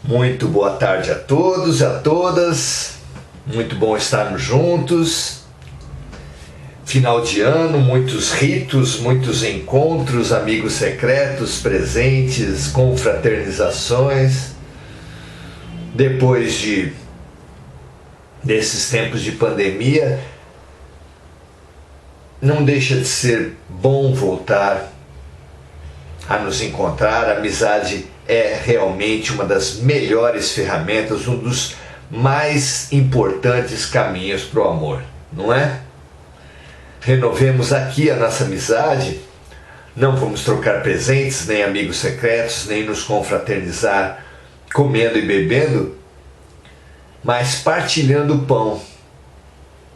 Muito boa tarde a todos e a todas. Muito bom estarmos juntos. Final de ano, muitos ritos, muitos encontros, amigos secretos, presentes, confraternizações. Depois desses tempos de pandemia, não deixa de ser bom voltar a nos encontrar. A amizade é realmente uma das melhores ferramentas, um dos mais importantes caminhos para o amor, não é? Renovemos aqui a nossa amizade. Não vamos trocar presentes, nem amigos secretos, nem nos confraternizar comendo e bebendo, mas partilhando o pão.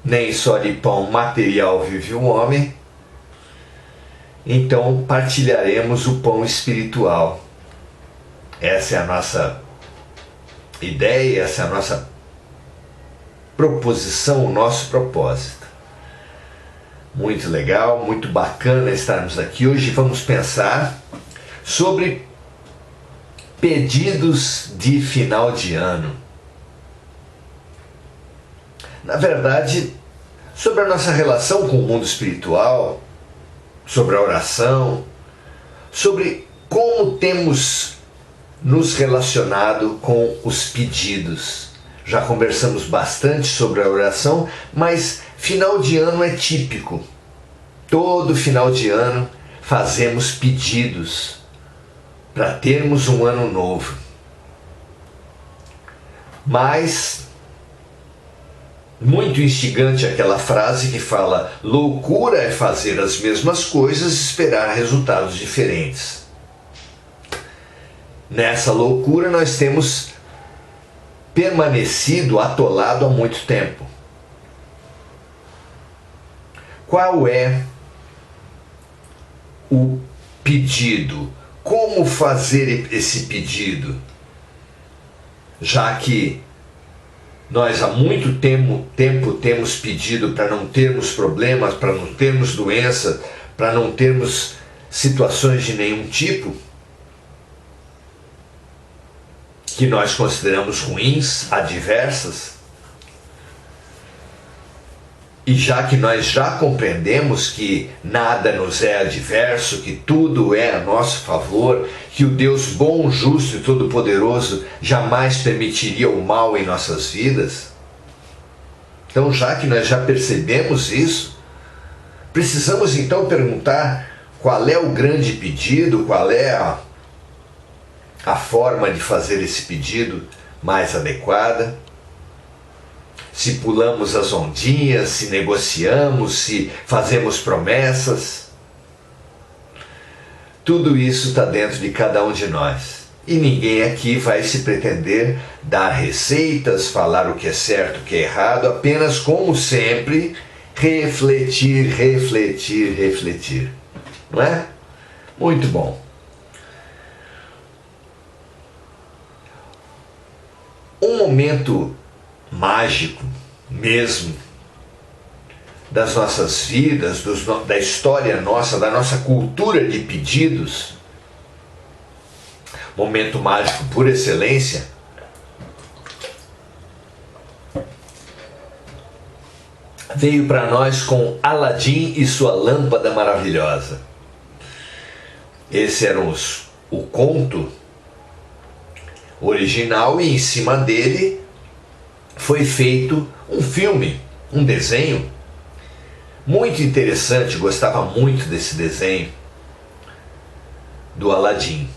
Nem só de pão material vive o homem. Então partilharemos o pão espiritual. Essa é a nossa ideia, essa é a nossa proposição, o nosso propósito. Muito legal, muito bacana estarmos aqui. Hoje vamos pensar sobre pedidos de final de ano. Na verdade, sobre a nossa relação com o mundo espiritual, sobre a oração, sobre como temos nos relacionado com os pedidos. Já conversamos bastante sobre a oração, mas final de ano é típico. Todo final de ano fazemos pedidos para termos um ano novo. Mas muito instigante aquela frase que fala: loucura é fazer as mesmas coisas e esperar resultados diferentes. Nessa loucura nós temos permanecido atolado há muito tempo. Qual é o pedido? Como fazer esse pedido? Já que nós há muito tempo temos pedido para não termos problemas, para não termos doença, para não termos situações de nenhum tipo que nós consideramos ruins, adversas. E já que nós já compreendemos que nada nos é adverso, que tudo é a nosso favor, que o Deus bom, justo e todo-poderoso jamais permitiria o mal em nossas vidas, então já que nós já percebemos isso, precisamos então perguntar qual é o grande pedido, qual é a forma de fazer esse pedido mais adequada. Se pulamos as ondinhas, se negociamos, se fazemos promessas. Tudo isso está dentro de cada um de nós. E ninguém aqui vai se pretender dar receitas, falar o que é certo, o que é errado, apenas, como sempre, refletir, refletir, refletir. Não é? Muito bom. Um momento mágico mesmo das nossas vidas, da história nossa, da nossa cultura de pedidos, momento mágico por excelência, veio para nós com Aladim e sua lâmpada maravilhosa. Esse era o conto original, e em cima dele foi feito um filme, um desenho muito interessante. Gostava muito desse desenho do Aladim,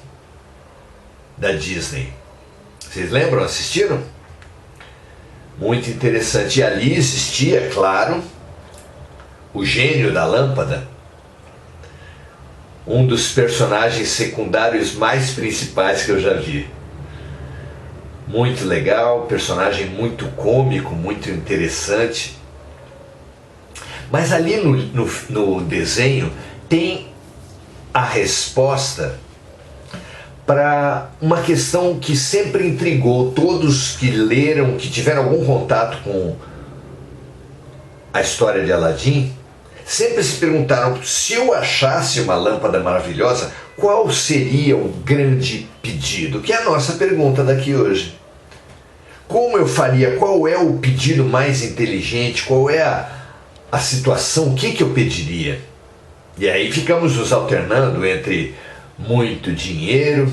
da Disney. Vocês lembram? Assistiram? Muito interessante. E ali existia, claro, o gênio da lâmpada, um dos personagens secundários mais principais que eu já vi. Muito legal, personagem muito cômico, muito interessante. Mas ali no desenho tem a resposta para uma questão que sempre intrigou todos que leram, que tiveram algum contato com a história de Aladim. Sempre se perguntaram: se eu achasse uma lâmpada maravilhosa, qual seria o grande pedido? Que é a nossa pergunta daqui hoje. Como eu faria? Qual é o pedido mais inteligente? Qual é a situação? O que eu pediria? E aí ficamos nos alternando entre muito dinheiro,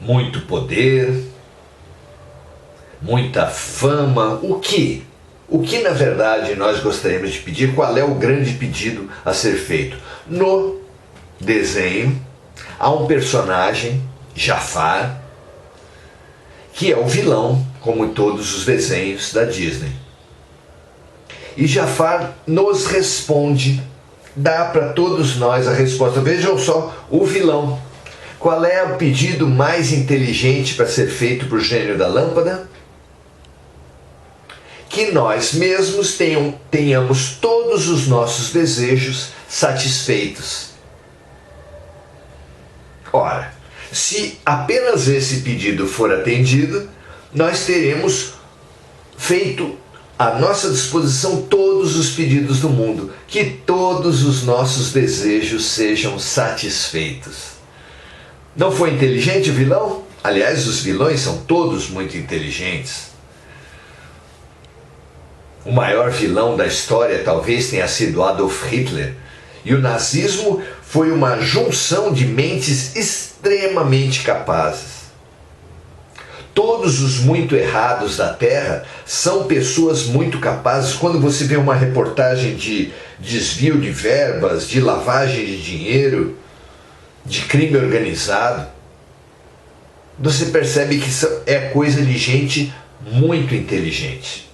muito poder, muita fama. O que? O que na verdade nós gostaríamos de pedir? Qual é o grande pedido a ser feito? No desenho há um personagem, Jafar, que é o vilão, como em todos os desenhos da Disney. E Jafar nos responde, dá para todos nós a resposta. Vejam só, o vilão. Qual é o pedido mais inteligente para ser feito para o gênio da lâmpada? Que nós mesmos tenhamos todos os nossos desejos satisfeitos. Ora, se apenas esse pedido for atendido, nós teremos feito à nossa disposição todos os pedidos do mundo, que todos os nossos desejos sejam satisfeitos. Não foi inteligente o vilão? Aliás, os vilões são todos muito inteligentes. O maior vilão da história talvez tenha sido Adolf Hitler. E o nazismo foi uma junção de mentes extremamente capazes. Todos os muito errados da Terra são pessoas muito capazes. Quando você vê uma reportagem de desvio de verbas, de lavagem de dinheiro, de crime organizado, você percebe que isso é coisa de gente muito inteligente.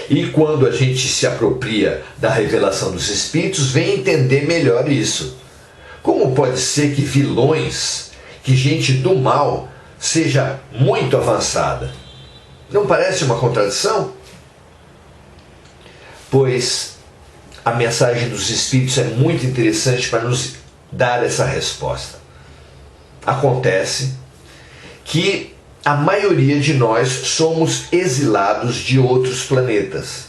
E quando a gente se apropria da revelação dos Espíritos, vem entender melhor isso. Como pode ser que vilões, que gente do mal, seja muito avançada? Não parece uma contradição? Pois a mensagem dos Espíritos é muito interessante para nos dar essa resposta. Acontece que a maioria de nós somos exilados de outros planetas.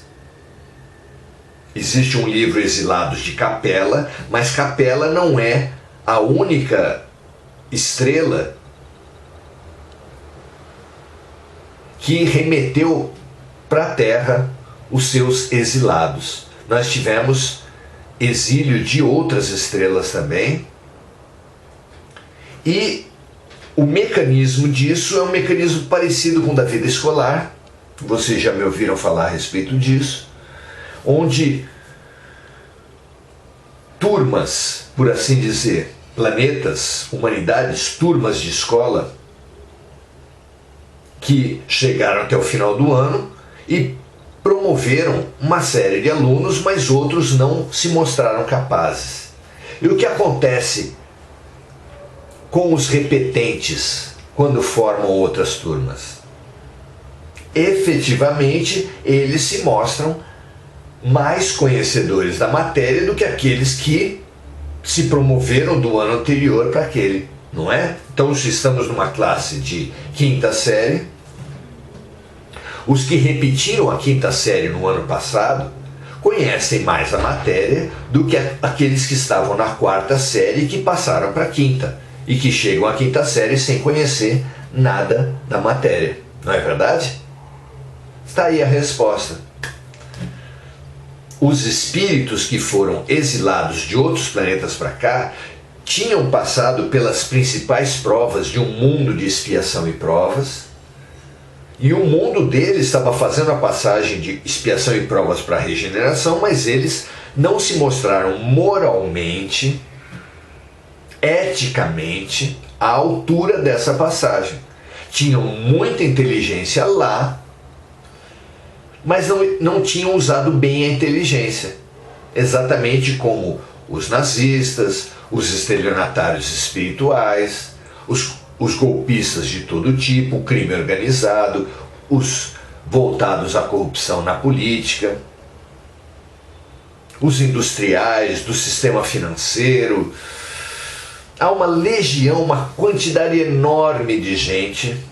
Existe um livro, Exilados de Capella, mas Capella não é a única estrela que remeteu para a Terra os seus exilados. Nós tivemos exílio de outras estrelas também. E o mecanismo disso é um mecanismo parecido com o da vida escolar. Vocês já me ouviram falar a respeito disso. Onde turmas, por assim dizer, planetas, humanidades, turmas de escola que chegaram até o final do ano e promoveram uma série de alunos, mas outros não se mostraram capazes. E o que acontece com os repetentes quando formam outras turmas? Efetivamente, eles se mostram mais conhecedores da matéria do que aqueles que se promoveram do ano anterior para aquele, não é? Então, se estamos numa classe de quinta série, os que repetiram a quinta série no ano passado conhecem mais a matéria do que aqueles que estavam na quarta série e que passaram para a quinta e que chegam à quinta série sem conhecer nada da matéria. Não é verdade? Está aí a resposta. Os espíritos que foram exilados de outros planetas para cá tinham passado pelas principais provas de um mundo de expiação e provas, e o mundo deles estava fazendo a passagem de expiação e provas para a regeneração, mas eles não se mostraram moralmente, eticamente, à altura dessa passagem. Tinham muita inteligência lá, mas não tinham usado bem a inteligência. Exatamente como os nazistas, os estelionatários espirituais, os golpistas de todo tipo, o crime organizado, os voltados à corrupção na política, os industriais do sistema financeiro. Há uma legião, uma quantidade enorme de gente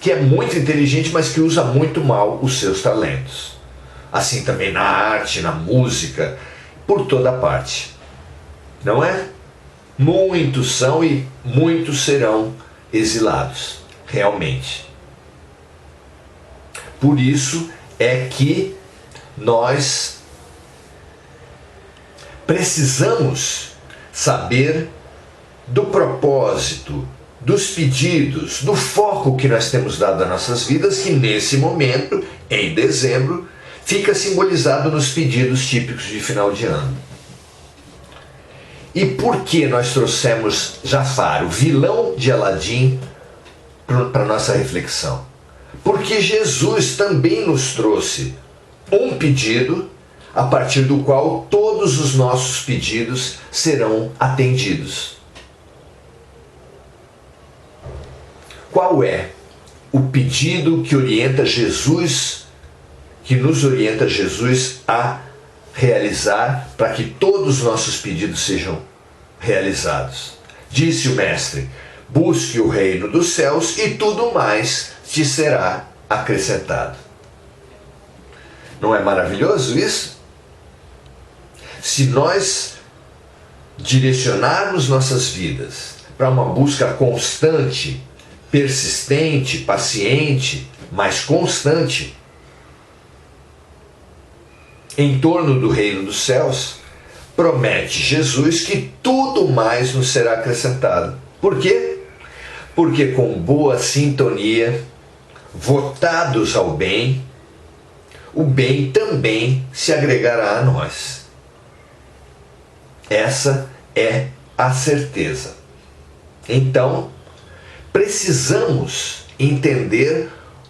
que é muito inteligente, mas que usa muito mal os seus talentos. Assim também na arte, na música por toda parte. Não é? Muitos são e muitos serão exilados, realmente. Por isso é que nós precisamos saber do propósito, dos pedidos, do foco que nós temos dado às nossas vidas, que nesse momento, em dezembro, fica simbolizado nos pedidos típicos de final de ano. E por que nós trouxemos Jafar, o vilão de Aladim, para a nossa reflexão? Porque Jesus também nos trouxe um pedido a partir do qual todos os nossos pedidos serão atendidos. Qual é o pedido que orienta Jesus, que nos orienta Jesus a realizar para que todos os nossos pedidos sejam realizados? Disse o Mestre: busque o reino dos céus e tudo mais te será acrescentado. Não é maravilhoso isso? Se nós direcionarmos nossas vidas para uma busca constante, persistente, paciente, mas constante, em torno do reino dos céus, promete Jesus que tudo mais nos será acrescentado. Por quê? Porque com boa sintonia, votados ao bem, o bem também se agregará a nós. Essa é a certeza. Então, precisamos entender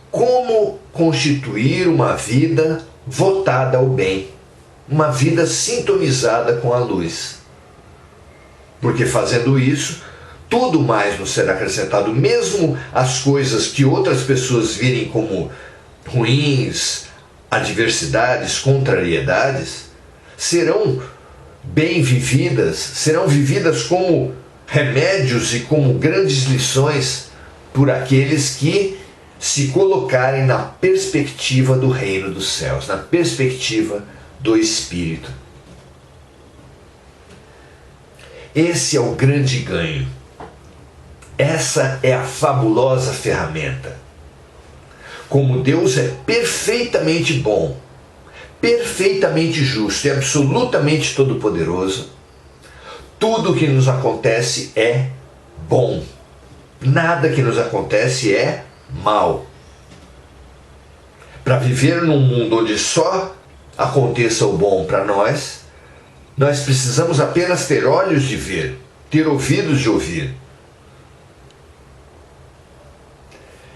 como constituir uma vida votada ao bem, uma vida sintonizada com a luz. Porque fazendo isso, tudo mais nos será acrescentado, mesmo as coisas que outras pessoas virem como ruins, adversidades, contrariedades, serão bem vividas, serão vividas como remédios e como grandes lições por aqueles que se colocarem na perspectiva do reino dos céus, na perspectiva do Espírito. Esse é o grande ganho. Essa é a fabulosa ferramenta. Como Deus é perfeitamente bom, perfeitamente justo e absolutamente todo-poderoso, tudo que nos acontece é bom. Nada que nos acontece é mal. Para viver num mundo onde só aconteça o bom para nós, nós precisamos apenas ter olhos de ver, ter ouvidos de ouvir.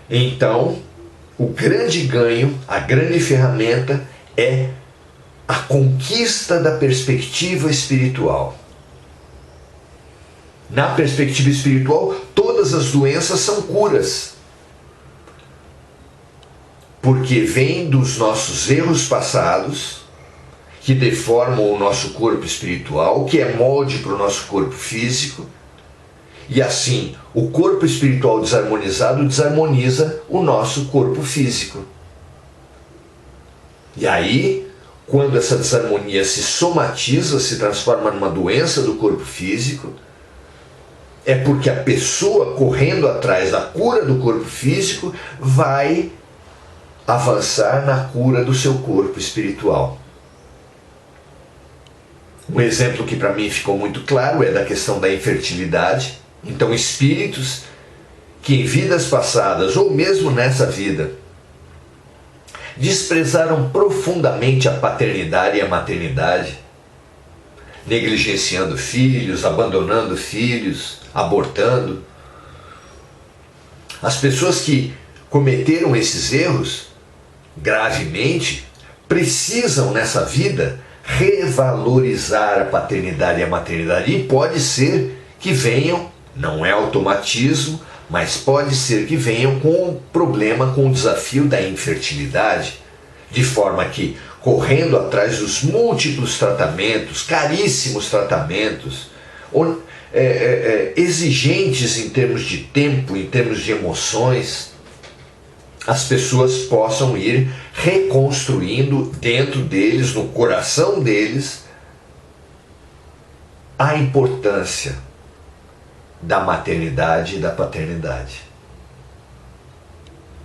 Então, o grande ganho, a grande ferramenta é a conquista da perspectiva espiritual. Na perspectiva espiritual, todas as doenças são curas, porque vêm dos nossos erros passados, que deformam o nosso corpo espiritual, que é molde para o nosso corpo físico, e assim o corpo espiritual desarmonizado desarmoniza o nosso corpo físico. E aí, quando essa desarmonia se somatiza, se transforma numa doença do corpo físico, é porque a pessoa, correndo atrás da cura do corpo físico, vai avançar na cura do seu corpo espiritual. Um exemplo que para mim ficou muito claro é da questão da infertilidade. Então, espíritos que em vidas passadas, ou mesmo nessa vida, desprezaram profundamente a paternidade e a maternidade, negligenciando filhos, abandonando filhos, abortando. As pessoas que cometeram esses erros gravemente precisam nessa vida revalorizar a paternidade e a maternidade. E pode ser que venham, não é automatismo, mas pode ser que venham com o problema, com o desafio da infertilidade, de forma que, correndo atrás dos múltiplos tratamentos, caríssimos tratamentos, exigentes em termos de tempo, em termos de emoções, as pessoas possam ir reconstruindo dentro deles, no coração deles, a importância da maternidade e da paternidade.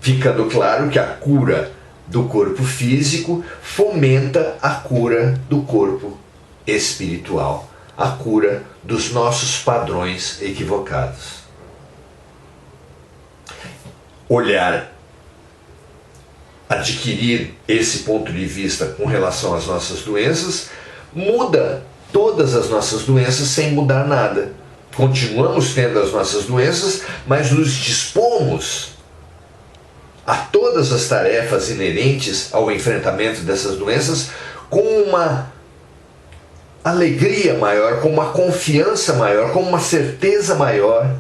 Ficando claro que a cura do corpo físico fomenta a cura do corpo espiritual, a cura dos nossos padrões equivocados. Adquirir esse ponto de vista com relação às nossas doenças, muda todas as nossas doenças sem mudar nada. Continuamos tendo as nossas doenças, mas nos dispomos a todas as tarefas inerentes ao enfrentamento dessas doenças com uma alegria maior, com uma confiança maior, com uma certeza maior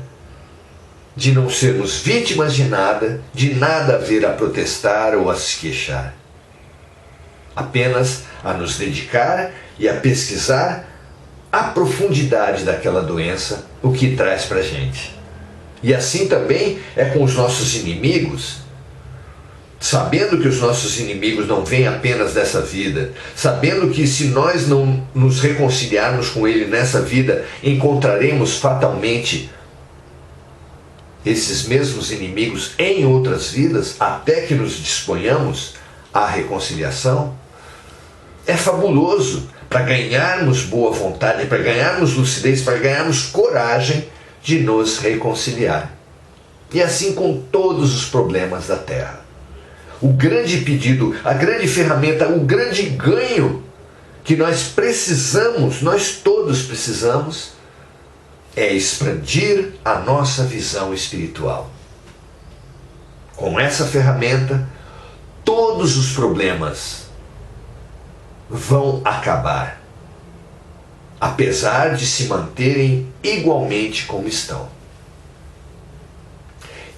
de não sermos vítimas de nada vir a protestar ou a se queixar. Apenas a nos dedicar e a pesquisar a profundidade daquela doença, o que traz para a gente. E assim também é com os nossos inimigos, sabendo que os nossos inimigos não vêm apenas dessa vida, sabendo que se nós não nos reconciliarmos com ele nessa vida, encontraremos fatalmente esses mesmos inimigos em outras vidas, até que nos disponhamos à reconciliação. É fabuloso para ganharmos boa vontade, para ganharmos lucidez, para ganharmos coragem de nos reconciliar. E assim com todos os problemas da Terra. O grande pedido, a grande ferramenta, o grande ganho que nós precisamos, nós todos precisamos, é expandir a nossa visão espiritual. Com essa ferramenta, todos os problemas vão acabar, apesar de se manterem igualmente como estão.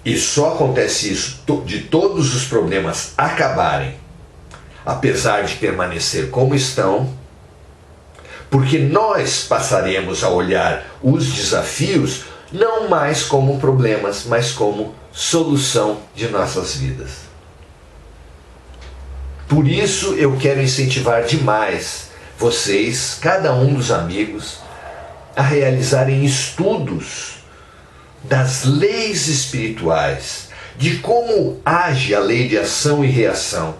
E só acontece isso, de todos os problemas acabarem, apesar de permanecer como estão, porque nós passaremos a olhar os desafios não mais como problemas, mas como solução de nossas vidas. Por isso eu quero incentivar demais vocês, cada um dos amigos, a realizarem estudos das leis espirituais, de como age a lei de ação e reação.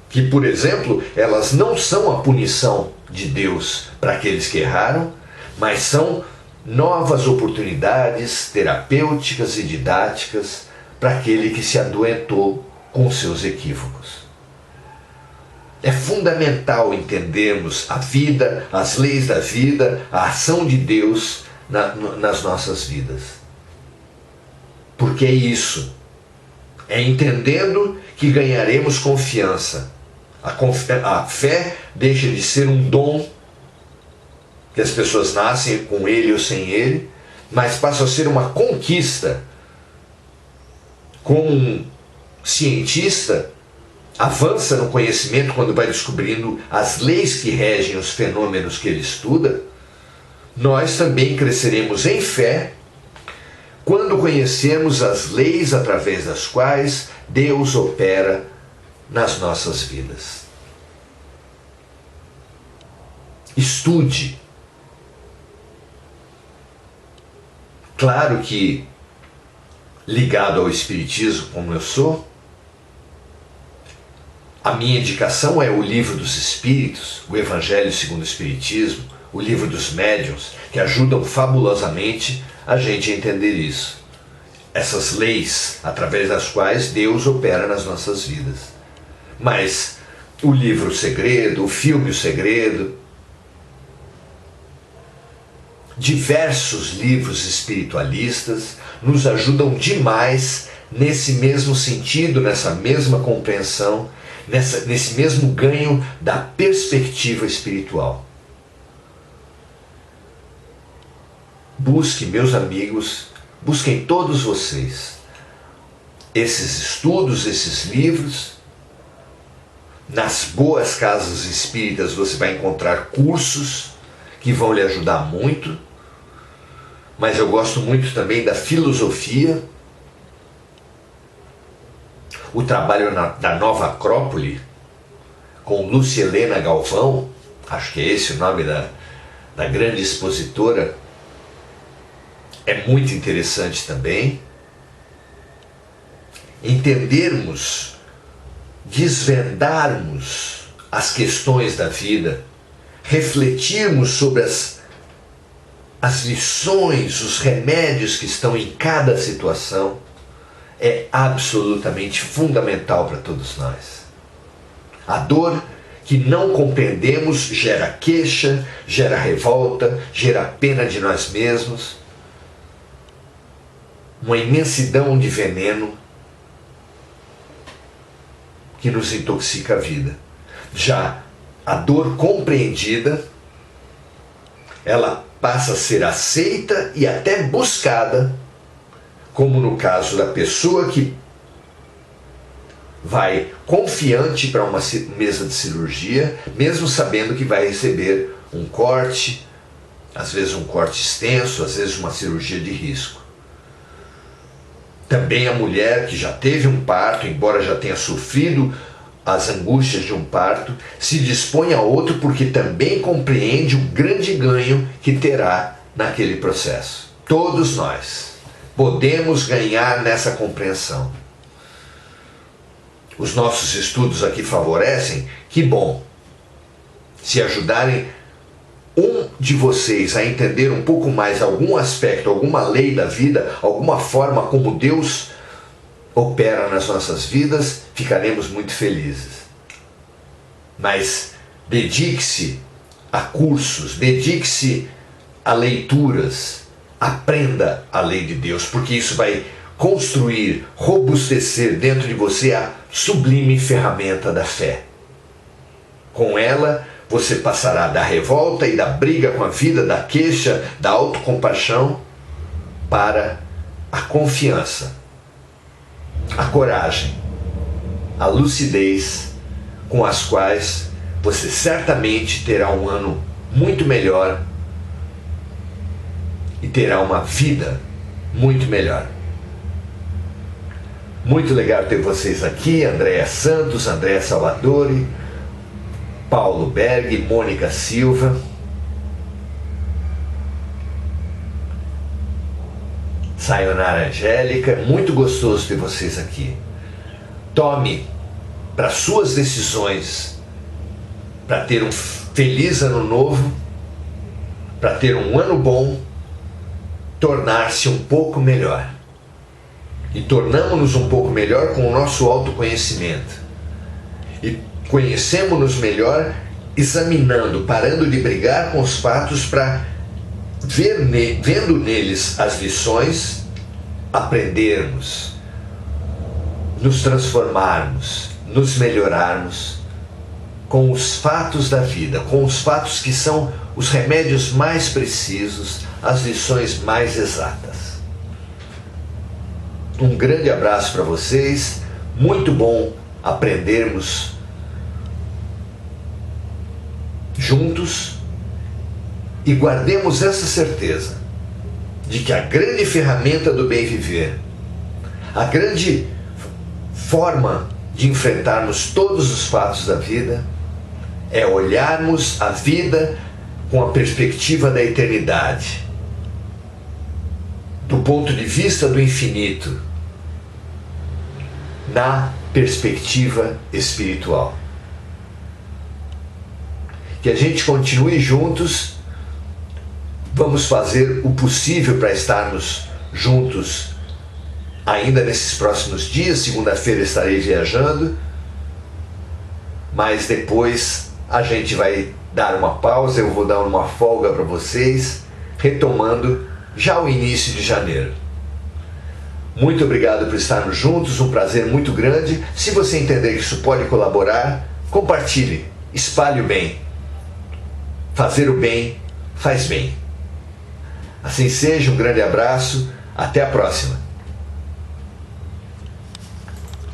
Que, por exemplo, elas não são a punição de Deus para aqueles que erraram, mas são novas oportunidades terapêuticas e didáticas para aquele que se adoentou com seus equívocos. É fundamental entendermos a vida, as leis da vida, a ação de Deus nas nossas vidas. Porque é isso. É entendendo que ganharemos confiança. A fé deixa de ser um dom que as pessoas nascem com ele ou sem ele, mas passa a ser uma conquista. Como um cientista avança no conhecimento quando vai descobrindo as leis que regem os fenômenos que ele estuda, nós também cresceremos em fé quando conhecermos as leis através das quais Deus opera nas nossas vidas. Estude. Claro que, ligado ao Espiritismo como eu sou, a minha indicação é o Livro dos Espíritos, o Evangelho segundo o Espiritismo, o Livro dos Médiuns, que ajudam fabulosamente a gente a entender isso. Essas leis através das quais Deus opera nas nossas vidas. Mas o livro O Segredo, o filme O Segredo, diversos livros espiritualistas nos ajudam demais nesse mesmo sentido, nessa mesma compreensão, nesse mesmo ganho da perspectiva espiritual. Busque, meus amigos, busquem todos vocês esses estudos, esses livros. Nas boas casas espíritas você vai encontrar cursos que vão lhe ajudar muito, mas eu gosto muito também da filosofia, o trabalho da Nova Acrópole, com Lúcia Helena Galvão, acho que é esse o nome da da grande expositora, é muito interessante também entendermos, desvendarmos as questões da vida, refletirmos sobre as lições, os remédios que estão em cada situação, é absolutamente fundamental para todos nós. A dor que não compreendemos gera queixa, gera revolta, gera pena de nós mesmos, uma imensidão de veneno que nos intoxica a vida. Já a dor compreendida, ela passa a ser aceita e até buscada, como no caso da pessoa que vai confiante para uma mesa de cirurgia, mesmo sabendo que vai receber um corte, às vezes um corte extenso, às vezes uma cirurgia de risco. Também a mulher que já teve um parto, embora já tenha sofrido as angústias de um parto, se dispõe a outro porque também compreende o grande ganho que terá naquele processo. Todos nós podemos ganhar nessa compreensão. Os nossos estudos aqui favorecem, que bom. Se ajudarem um de vocês a entender um pouco mais algum aspecto, alguma lei da vida, alguma forma como Deus opera nas nossas vidas, ficaremos muito felizes. Mas dedique-se a cursos, dedique-se a leituras, aprenda a lei de Deus, porque isso vai construir, robustecer dentro de você a sublime ferramenta da fé. Com ela, você passará da revolta e da briga com a vida, da queixa, da autocompaixão, para a confiança, a coragem, a lucidez, com as quais você certamente terá um ano muito melhor e terá uma vida muito melhor. Muito legal ter vocês aqui, Andréa Santos, Andréa Salvadori, Paulo Berg, Mônica Silva. Sayonara Angélica, muito gostoso ter vocês aqui. Tome para suas decisões, para ter um feliz ano novo, para ter um ano bom, tornar-se um pouco melhor. E tornamos-nos um pouco melhor com o nosso autoconhecimento. E conhecemos-nos melhor examinando, parando de brigar com os fatos para vendo neles as lições, aprendermos, nos transformarmos, nos melhorarmos com os fatos da vida, com os fatos que são os remédios mais precisos, as lições mais exatas. Um grande abraço para vocês, muito bom aprendermos juntos e guardemos essa certeza de que a grande ferramenta do bem viver, a grande forma de enfrentarmos todos os fatos da vida é olharmos a vida com a perspectiva da eternidade, do ponto de vista do infinito, na perspectiva espiritual. Que a gente continue juntos, vamos fazer o possível para estarmos juntos ainda nesses próximos dias. Segunda-feira estarei viajando, mas depois a gente vai dar uma pausa, eu vou dar uma folga para vocês, retomando já o início de janeiro. Muito obrigado por estarmos juntos, um prazer muito grande. Se você entender que isso pode colaborar, compartilhe, espalhe o bem. Fazer o bem faz bem. Assim seja, um grande abraço, até a próxima.